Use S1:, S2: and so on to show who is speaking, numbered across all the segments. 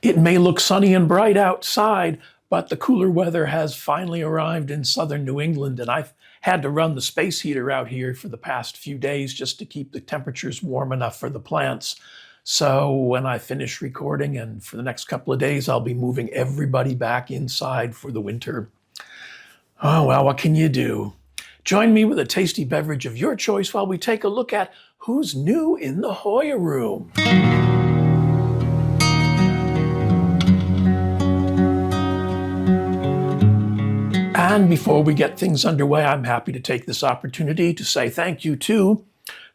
S1: It may look sunny and bright outside, but the cooler weather has finally arrived in southern New England, and I've had to run the space heater out here for the past few days just to keep the temperatures warm enough for the plants. So when I finish recording and for the next couple of days, I'll be moving everybody back inside for the winter. Oh, well, what can you do? Join me with a tasty beverage of your choice while we take a look at who's new in the Hoya Room. And before we get things underway, I'm happy to take this opportunity to say thank you to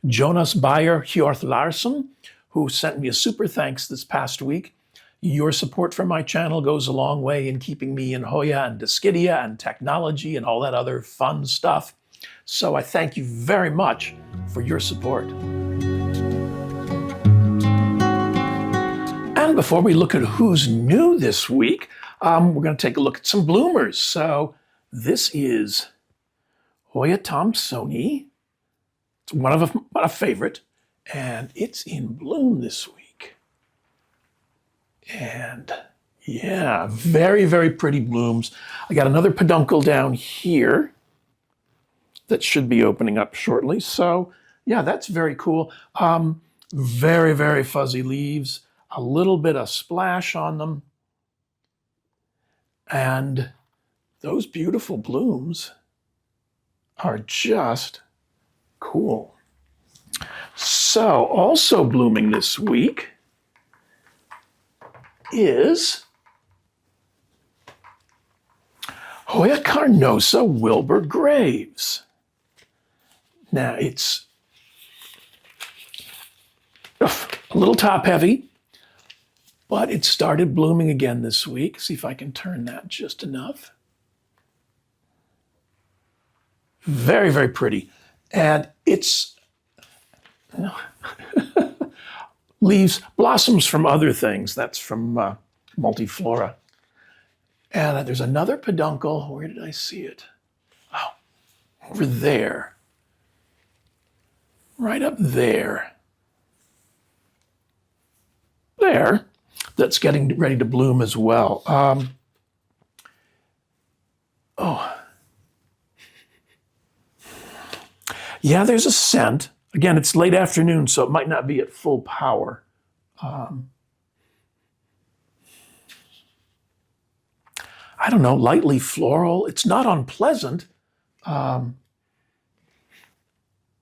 S1: Jonas Bayer Hjorth Larsen, who sent me a super thanks this past week. Your support for my channel goes a long way in keeping me in Hoya and Dischidia and technology and all that other fun stuff. So I thank you very much for your support. And before we look at who's new this week, we're going to take a look at some bloomers. So this is Hoya Thompsoni. It's one of a favorite, and it's in bloom this week. And yeah, very, very pretty blooms. I got another peduncle down here that should be opening up shortly. So yeah, that's very cool. Very, very fuzzy leaves, a little bit of splash on them. And those beautiful blooms are just cool. So also blooming this week is Hoya carnosa Wilbur Graves. Now it's a little top heavy, but it started blooming again this week. See if I can turn that just enough. Very, very pretty. And it's leaves, blossoms from other things. That's from multiflora. And there's another peduncle. Where did I see it? Oh, over there. Right up there. There. That's getting ready to bloom as well. Yeah, there's a scent. Again, it's late afternoon, so it might not be at full power. I don't know, lightly floral. It's not unpleasant. And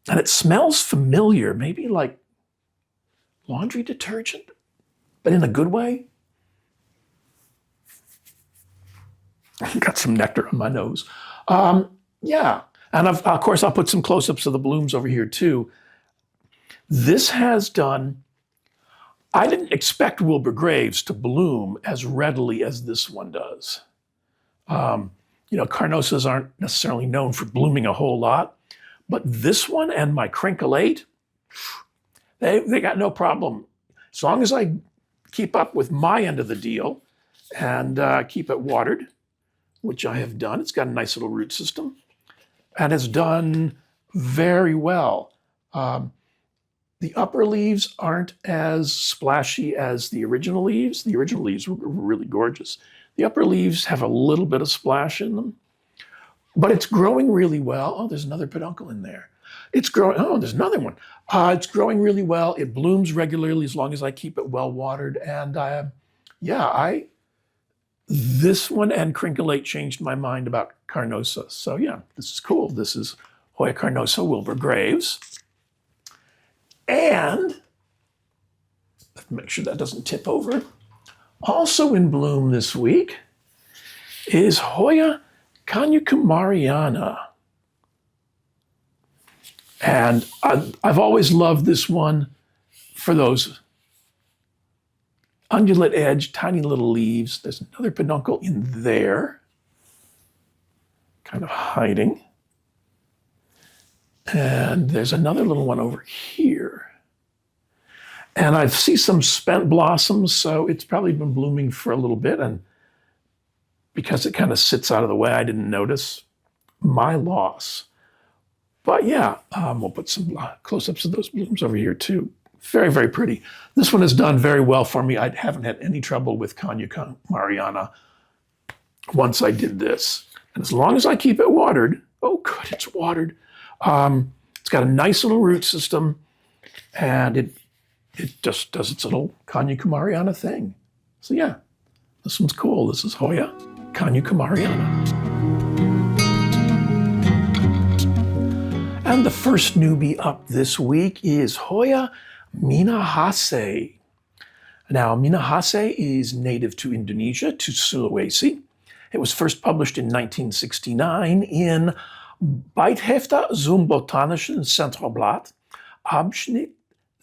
S1: it smells familiar, maybe like laundry detergent, but in a good way. Got some nectar on my nose. Yeah, and of course, I'll put some close-ups of the blooms over here too. This has done, I didn't expect Wilbur Graves to bloom as readily as this one does. Carnosas aren't necessarily known for blooming a whole lot, but this one and my crinklate, they got no problem. As long as I keep up with my end of the deal and keep it watered, which I have done. It's got a nice little root system and has done very well. The upper leaves aren't as splashy as the original leaves. The original leaves were really gorgeous. The upper leaves have a little bit of splash in them, but it's growing really well. Oh, there's another peduncle in there. It's growing, oh, there's another one. It's growing really well. It blooms regularly as long as I keep it well watered. And this one and crinklate changed my mind about carnosa. So yeah, this is cool. This is Hoya carnosa Wilbur Graves. And let's make sure that doesn't tip over. Also in bloom this week is Hoya Kanyakumariana. And I've always loved this one for those undulate edge, tiny little leaves. There's another peduncle in there, kind of hiding. And there's another little one over here. And I see some spent blossoms, so it's probably been blooming for a little bit. And because it kind of sits out of the way, I didn't notice. My loss. But yeah, we'll put some close-ups of those blooms over here too. Very, very pretty. This one has done very well for me. I haven't had any trouble with Hoya Mariana once I did this. And as long as I keep it watered, oh good, it's watered. It's got a nice little root system, and it just does its little Hoya Mariana thing. So yeah, this one's cool. This is Hoya Mariana. And the first newbie up this week is Hoya minahassae. Now, minahassae is native to Indonesia, to Sulawesi. It was first published in 1969 in Beithefter zum Botanischen Zentralblatt, Abschnitt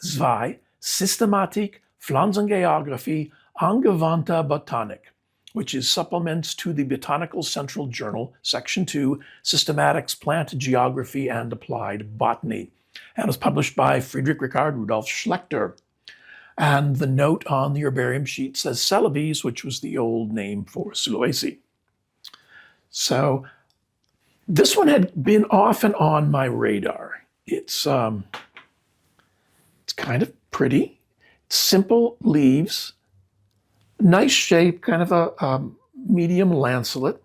S1: 2, Systematik, Pflanzengeographie, Angewandte Botanik, which is Supplements to the Botanical Central Journal, Section 2, Systematics, Plant Geography, and Applied Botany, and was published by Friedrich Richard Rudolf Schlechter. And the note on the herbarium sheet says Celebes, which was the old name for Sulawesi. So this one had been off and on my radar. It's kind of pretty, simple leaves, nice shape, kind of a medium lanceolate.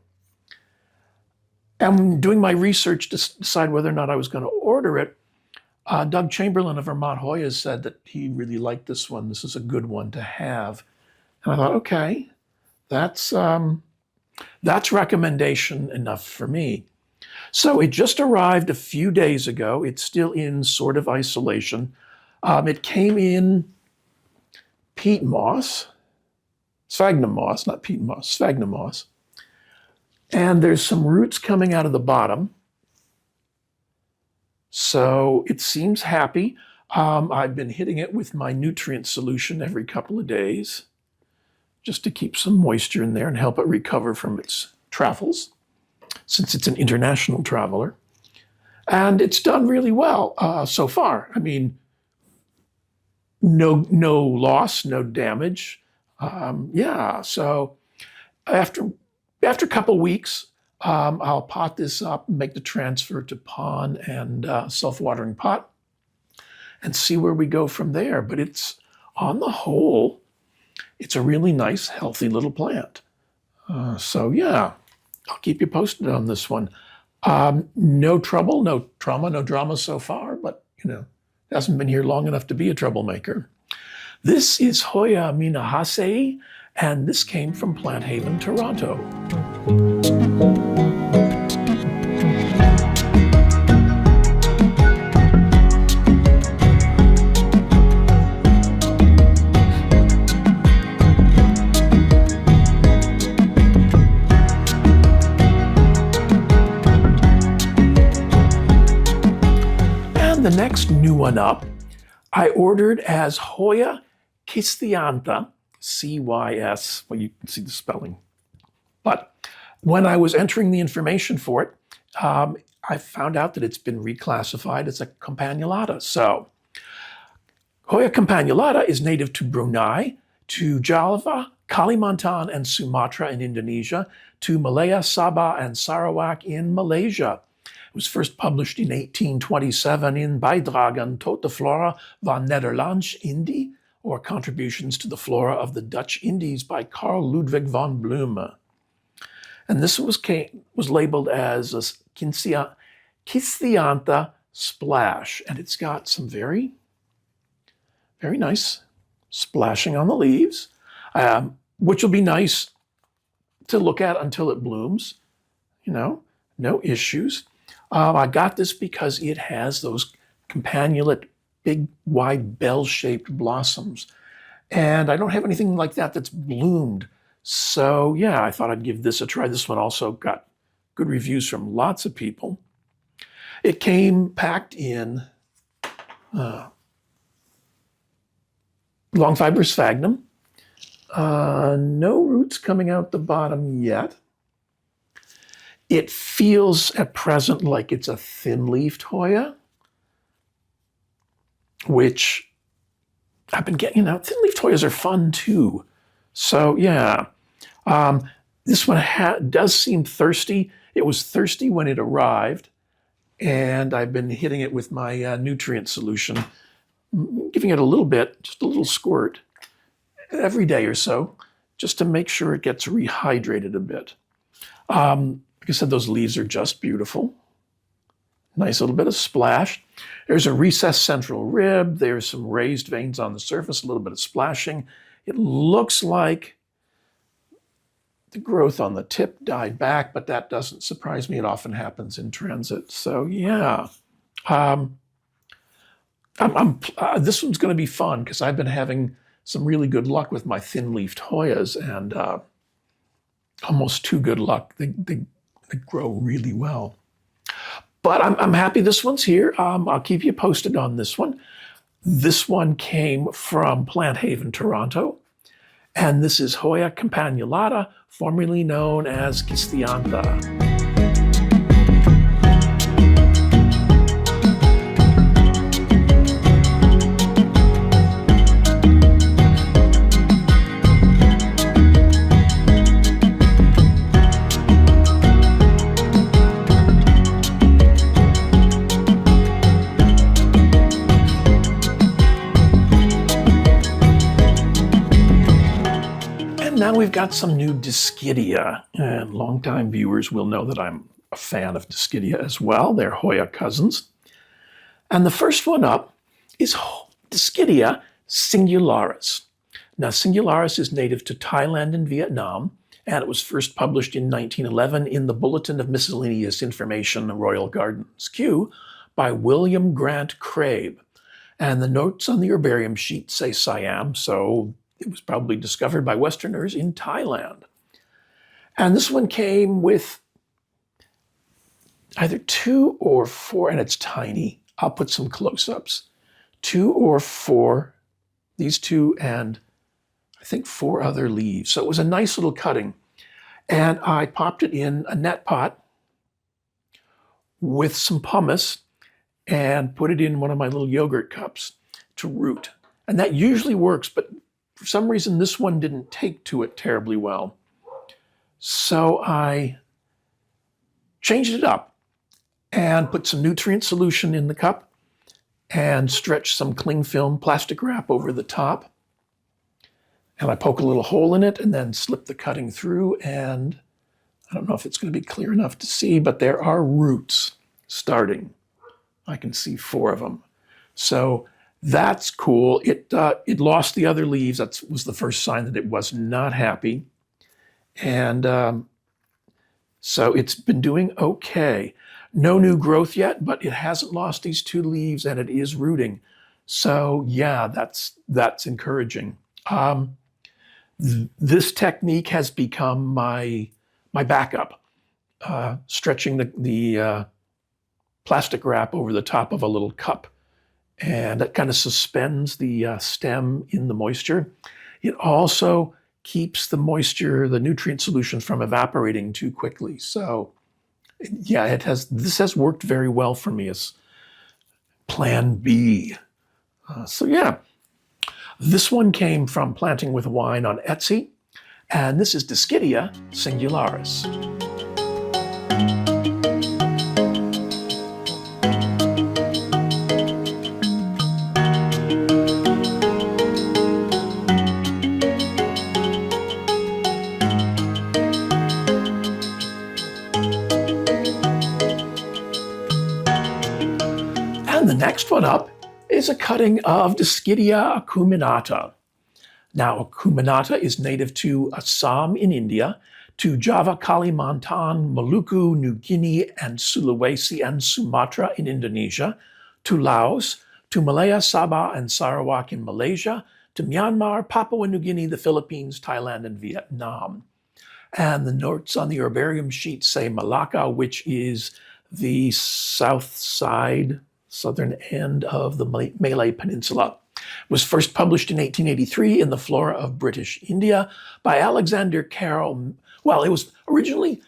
S1: And doing my research to decide whether or not I was going to order it, Doug Chamberlain of Vermont Hoyas said that he really liked this one. This is a good one to have. And I thought, okay, that's recommendation enough for me. So it just arrived a few days ago. It's still in sort of isolation. It came in peat moss, sphagnum moss, not peat moss, sphagnum moss. And there's some roots coming out of the bottom. So it seems happy. I've been hitting it with my nutrient solution every couple of days just to keep some moisture in there and help it recover from its travels, since it's an international traveler. And it's done really well so far. I mean, no loss, no damage. Yeah, so after a couple weeks, I'll pot this up and make the transfer to pond and self-watering pot and see where we go from there. But it's, on the whole, it's a really nice, healthy little plant. So yeah, I'll keep you posted on this one. No trouble, no trauma, no drama so far, but it hasn't been here long enough to be a troublemaker. This is Hoya minahassae, and this came from Plant Haven, Toronto. The next new one up, I ordered as Hoya cystiantha, C-Y-S, well, you can see the spelling. But when I was entering the information for it, I found out that it's been reclassified as a campanulata. So Hoya campanulata is native to Brunei, to Java, Kalimantan, and Sumatra in Indonesia, to Malaya, Sabah, and Sarawak in Malaysia. It was first published in 1827 in Bijdragen tot de Flora van Nederlands Indie, or Contributions to the Flora of the Dutch Indies by Carl Ludwig von Bloom. And this was labeled as a cystiantha splash, and it's got some very, very nice splashing on the leaves, which will be nice to look at until it blooms. No issues. I got this because it has those campanulate, big, wide, bell-shaped blossoms. And I don't have anything like that that's bloomed. So yeah, I thought I'd give this a try. This one also got good reviews from lots of people. It came packed in long fiber sphagnum. No roots coming out the bottom yet. It feels at present like it's a thin-leafed Hoya, which I've been getting, thin-leafed Hoyas are fun too. So yeah, this one does seem thirsty. It was thirsty when it arrived, and I've been hitting it with my nutrient solution giving it a little bit, just a little squirt every day or so, just to make sure it gets rehydrated a bit. Like I said, those leaves are just beautiful. Nice little bit of splash. There's a recessed central rib. There's some raised veins on the surface, a little bit of splashing. It looks like the growth on the tip died back, but that doesn't surprise me. It often happens in transit. So yeah, this one's going to be fun because I've been having some really good luck with my thin-leafed Hoyas, and almost too good luck. They grow really well. But I'm happy this one's here. I'll keep you posted on this one. This one came from Plant Haven, Toronto. And this is Hoya campanulata, formerly known as cystiantha. Now we've got some new Dischidia, and longtime viewers will know that I'm a fan of Dischidia as well. They're Hoya cousins. And the first one up is Dischidia singularis. Now, singularis is native to Thailand and Vietnam, and it was first published in 1911 in the Bulletin of Miscellaneous Information, Royal Gardens, Kew, by William Grant Crabb. And the notes on the herbarium sheet say Siam, so it was probably discovered by Westerners in Thailand. And this one came with either 2 or 4, and it's tiny. I'll put some close-ups. 2 or 4, these 2 and I think 4 other leaves. So it was a nice little cutting. And I popped it in a net pot with some pumice and put it in one of my little yogurt cups to root. And that usually works, but for some reason, this one didn't take to it terribly well. So I changed it up and put some nutrient solution in the cup and stretched some cling film plastic wrap over the top. And I poke a little hole in it and then slip the cutting through. And I don't know if it's going to be clear enough to see, but there are roots starting. I can see 4 of them. So that's cool. It lost the other leaves. That was the first sign that it was not happy. And so it's been doing okay. No new growth yet, but it hasn't lost these 2 leaves and it is rooting. So yeah, that's encouraging. This technique has become my backup. Stretching the plastic wrap over the top of a little cup. And that kind of suspends the stem in the moisture. It also keeps the moisture, the nutrient solution from evaporating too quickly. So yeah, this has worked very well for me as plan B. So yeah, this one came from Planting with Wine on Etsy, and this is Dischidia singularis. And the next one up is a cutting of Dischidia acuminata. Now, acuminata is native to Assam in India, to Java, Kalimantan, Maluku, New Guinea, and Sulawesi and Sumatra in Indonesia, to Laos, to Malaya, Sabah, and Sarawak in Malaysia, to Myanmar, Papua New Guinea, the Philippines, Thailand, and Vietnam. And the notes on the herbarium sheet say Malacca, which is the southern end of the Malay Peninsula. It was first published in 1883 in the Flora of British India by Alexander Carroll. Well, it was originally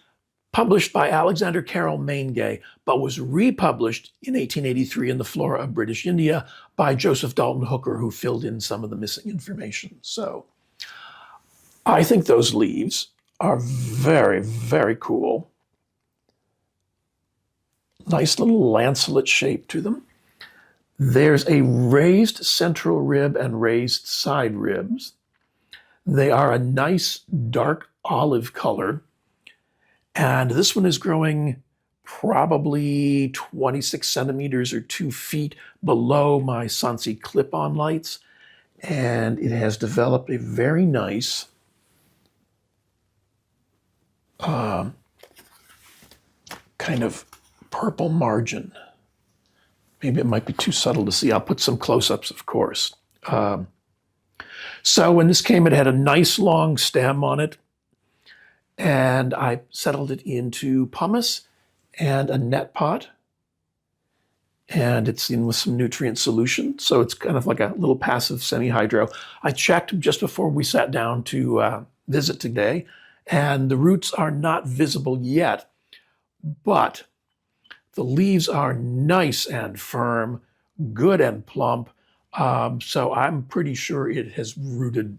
S1: published by Alexander Carroll Maingay, but was republished in 1883 in the Flora of British India by Joseph Dalton Hooker, who filled in some of the missing information. So I think those leaves are very, very cool. Nice little lancelet shape to them. There's a raised central rib and raised side ribs. They are a nice dark olive color. And this one is growing probably 26 centimeters or 2 feet below my Sansi clip-on lights. And it has developed a very nice kind of purple margin. Maybe it might be too subtle to see. I'll put some close-ups, of course. So when this came, it had a nice long stem on it. And I settled it into pumice and a net pot. And it's in with some nutrient solution. So it's kind of like a little passive semi-hydro. I checked just before we sat down to visit today, and the roots are not visible yet, but the leaves are nice and firm, good and plump. So I'm pretty sure it has rooted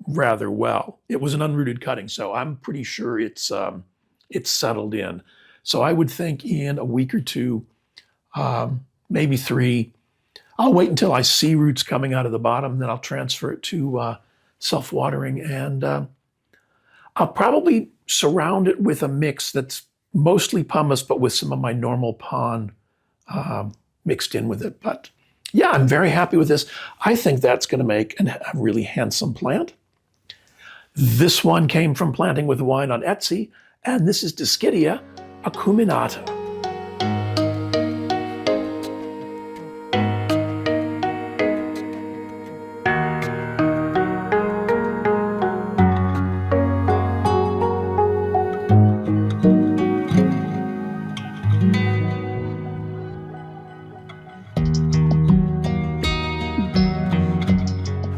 S1: rather well. It was an unrooted cutting, so I'm pretty sure it's settled in. So I would think in a week or two, maybe 3, I'll wait until I see roots coming out of the bottom, then I'll transfer it to self-watering, and I'll probably surround it with a mix that's mostly pumice, but with some of my normal pond mixed in with it. But yeah, I'm very happy with this. I think that's going to make a really handsome plant. This one came from Planting with Wine on Etsy, and this is Dischidia acuminata.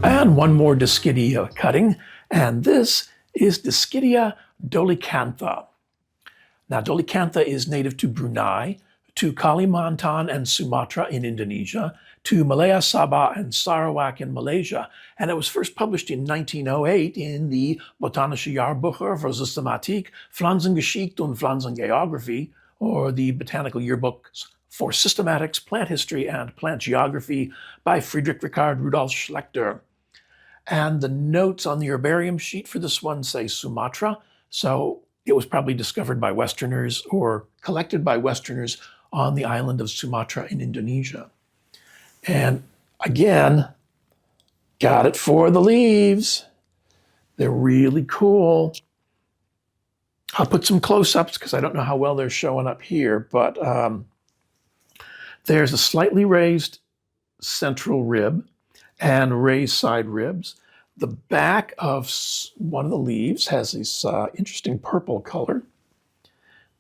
S1: And one more Dischidia cutting, and this is Dischidia dolichantha. Now, dolichantha is native to Brunei, to Kalimantan and Sumatra in Indonesia, to Malaya, Sabah, and Sarawak in Malaysia, and it was first published in 1908 in the Botanische Jahrbucher für Systematik, Pflanzengeschichte und Pflanzengeographie, or the Botanical Yearbooks for Systematics, Plant History, and Plant Geography by Friedrich Richard Rudolf Schlechter. And the notes on the herbarium sheet for this one say Sumatra, so it was probably discovered by Westerners or collected by Westerners on the island of Sumatra in Indonesia. And again, got it for the leaves. They're really cool. I'll put some close-ups because I don't know how well they're showing up here, but there's a slightly raised central rib and raised side ribs. The back of one of the leaves has this interesting purple color.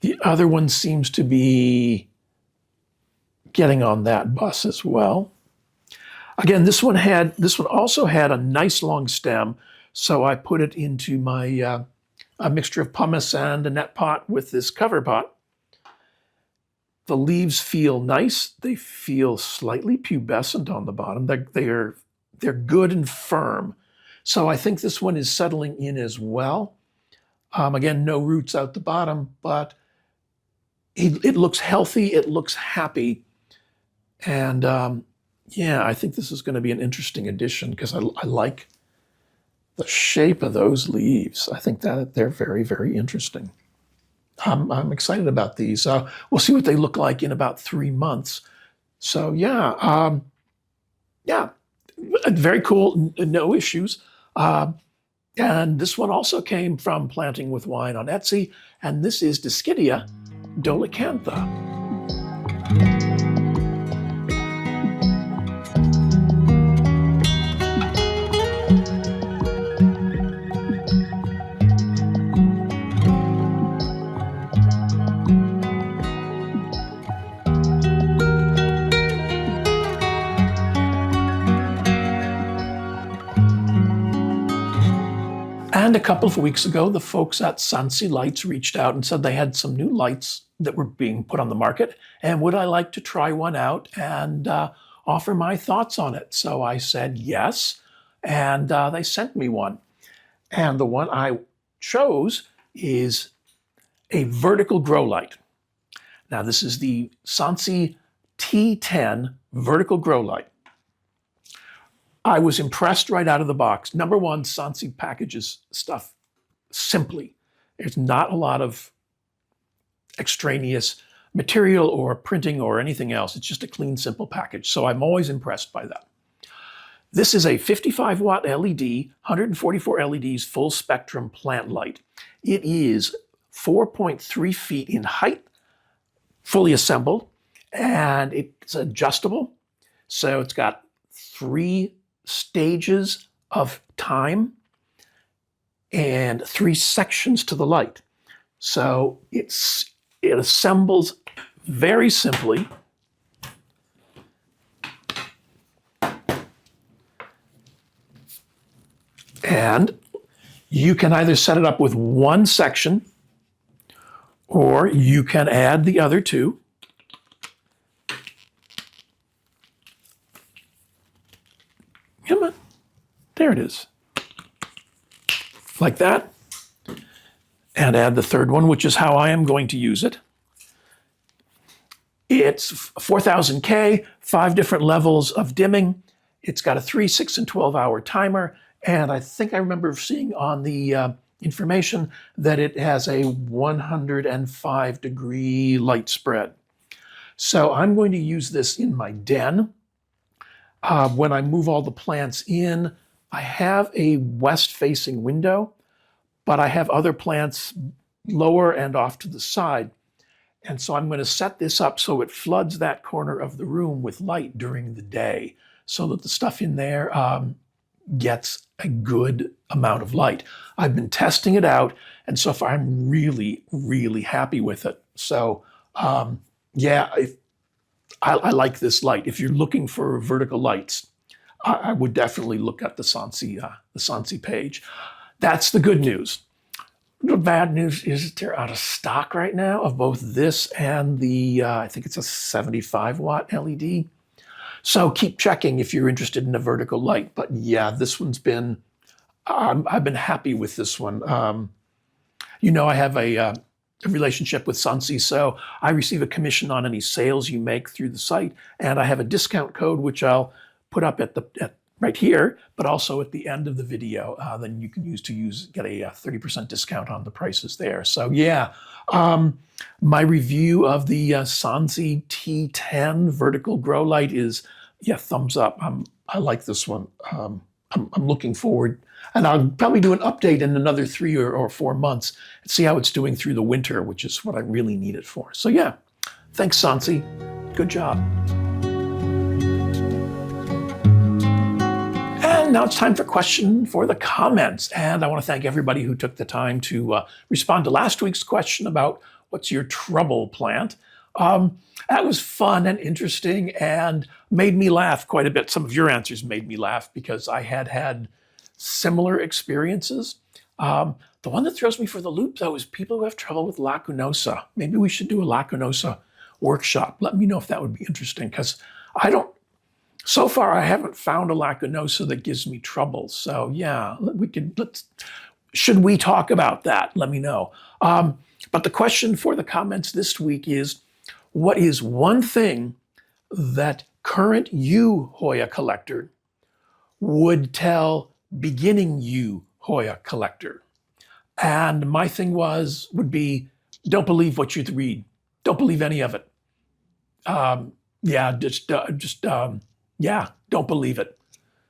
S1: The other one seems to be getting on that bus as well. Again, this one also had a nice long stem, so I put it into my a mixture of pumice and a net pot with this cover pot. The leaves feel nice. They feel slightly pubescent on the bottom. They're good and firm. So I think this one is settling in as well. Again, no roots out the bottom, but it looks healthy. It looks happy. And yeah, I think this is going to be an interesting addition because I like the shape of those leaves. I think that they're very, very interesting. I'm excited about these. We'll see what they look like in about 3 months. So yeah, yeah, very cool, no issues. And this one also came from Planting with Wine on Etsy, and this is Dischidia dolichantha. And a couple of weeks ago, the folks at Sansi Lights reached out and said they had some new lights that were being put on the market, and would I like to try one out and offer my thoughts on it? So I said yes, and they sent me one. And the one I chose is a vertical grow light. Now, this is the Sansi T10 vertical grow light. I was impressed right out of the box. Number one, Sansi packages stuff simply. There's not a lot of extraneous material or printing or anything else. It's just a clean, simple package. So I'm always impressed by that. This is a 55 watt LED, 144 LEDs, full spectrum plant light. It is 4.3 feet in height, fully assembled, and it's adjustable. So it's got 3 stages of time and 3 sections to the light. So it assembles very simply. And you can either set it up with one section or you can add the other 2. Come on. There it is. Like that. And add the 3rd one, which is how I am going to use it. It's 4000K, 5 different levels of dimming. It's got a 3, 6, and 12-hour timer. And I think I remember seeing on the information that it has a 105-degree light spread. So I'm going to use this in my den. When I move all the plants in, I have a west-facing window, but I have other plants lower and off to the side. And so I'm going to set this up so it floods that corner of the room with light during the day so that the stuff in there gets a good amount of light. I've been testing it out, and so far I'm really, really happy with it. So yeah, I like this light. If you're looking for vertical lights, I would definitely look at the Sansi page. That's the good news. The bad news is that they're out of stock right now of both this and the, I think it's a 75 watt LED. So keep checking if you're interested in a vertical light. But yeah, this one's been, I've been happy with this one. You know, I have a relationship with Sansi, so I receive a commission on any sales you make through the site. And I have a discount code, which I'll put up at right here, but also at the end of the video. Then you can get a 30% discount on the prices there. So yeah, my review of the Sansi T10 vertical grow light is, yeah, thumbs up. I like this one. I'm looking forward, and I'll probably do an update in another 3 or 4 months and see how it's doing through the winter, which is what I really need it for. So yeah, thanks Sansi, good job. And now it's time for question for the comments. And I want to thank everybody who took the time to respond to last week's question about what's your trouble plant. That was fun and interesting and made me laugh quite a bit. Some of your answers made me laugh because I had similar experiences. The one that throws me for the loop, though, is people who have trouble with lacunosa. Maybe we should do a lacunosa workshop. Let me know if that would be interesting, because so far I haven't found a lacunosa that gives me trouble. So yeah, should we talk about that? Let me know. But the question for the comments this week is, what is one thing that current you, Hoya collector, would tell beginning you, Hoya collector? And my thing would be, don't believe what you read. Don't believe any of it. Yeah, don't believe it.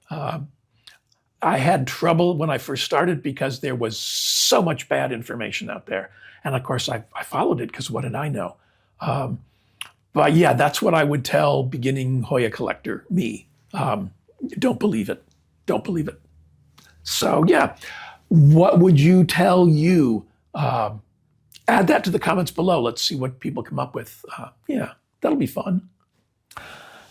S1: I had trouble when I first started because there was so much bad information out there. And of course, I followed it because what did I know? But yeah, that's what I would tell beginning Hoya collector me. Don't believe it. Don't believe it. So yeah, what would you tell you? Add that to the comments below. Let's see what people come up with. Yeah, that'll be fun.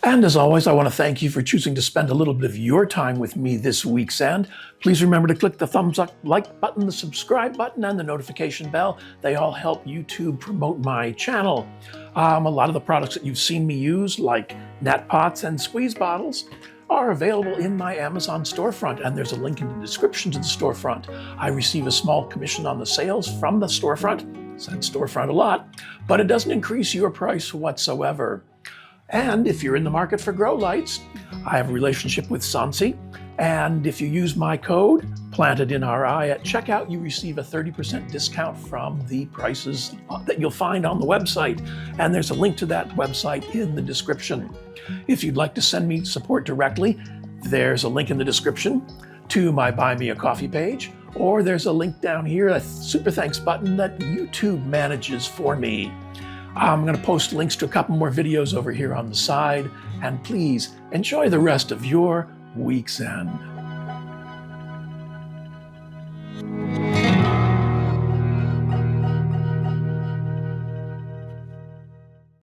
S1: And as always, I want to thank you for choosing to spend a little bit of your time with me this week's end. Please remember to click the thumbs up like button, the subscribe button, and the notification bell. They all help YouTube promote my channel. A lot of the products that you've seen me use, like net pots and squeeze bottles, are available in my Amazon storefront, and there's a link in the description to the storefront. I receive a small commission on the sales from the storefront. Said storefront a lot, but it doesn't increase your price whatsoever. And if you're in the market for grow lights, I have a relationship with Sansi. And if you use my code, PlantedInRI, at checkout, you receive a 30% discount from the prices that you'll find on the website. And there's a link to that website in the description. If you'd like to send me support directly, there's a link in the description to my Buy Me a Coffee page, or there's a link down here, a super thanks button that YouTube manages for me. I'm going to post links to a couple more videos over here on the side, and please enjoy the rest of your week's end.